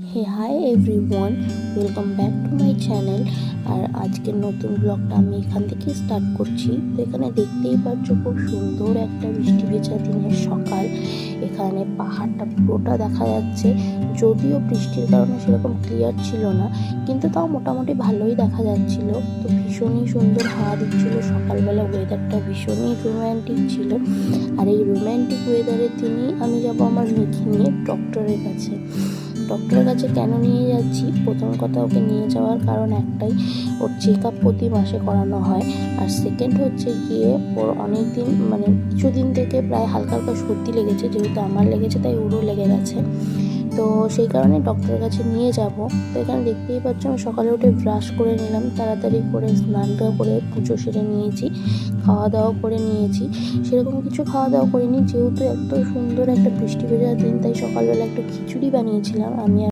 Hey hi everyone, welcome back to my channel. আর আজকের নতুন ব্লগটা আমি এখান থেকে স্টার্ট করছি। তো এখানে দেখতেই পাচ্ছ খুব সুন্দর একটা বৃষ্টি ভেজা দিনের সকাল। এখানে পাহাড়টা পুরোটা দেখা যাচ্ছে, যদিও বৃষ্টির কারণে সেরকম ক্লিয়ার ছিল না, কিন্তু তাও মোটামুটি ভালোই দেখা যাচ্ছিল। তো ভীষণই সুন্দর হাওয়া দিচ্ছিল সকালবেলা, ওয়েদারটা ভীষণই রোম্যান্টিক ছিল। আর এই রোম্যান্টিক ওয়েদারের দিনই আমি যাব আমার মেয়েকে নিয়ে ডক্টরের কাছে। ডক্টরের কাছে কেন নিয়ে যাচ্ছি? প্রথম কথা, ওকে নিয়ে যাওয়ার কারণ একটাই, ওর চেক আপ প্রতি মাসে করানো হয়। আর সেকেন্ড হচ্ছে গিয়ে ওর অনেক দিন কিছুদিন থেকে প্রায় হালকা হালকা সর্দি লেগেছে, যেহেতু আমার লেগেছে তাই ওরও লেগে গেছে। তো সেই কারণে ডক্টরের কাছে নিয়ে যাব। তো এখানে দেখতেই পাচ্ছ আমি সকালে উঠে ব্রাশ করে নিলাম, তাড়াতাড়ি করে স্নানটা করে পুজো সেরে নিয়েছি, খাওয়া দাওয়া করে নিয়েছি। সেরকম কিছু খাওয়া দাওয়া করিনি, যেহেতু এত সুন্দর একটা বৃষ্টি ভেজা দিন, তাই সকালবেলা একটু খিচুড়ি বানিয়েছিলাম আমি।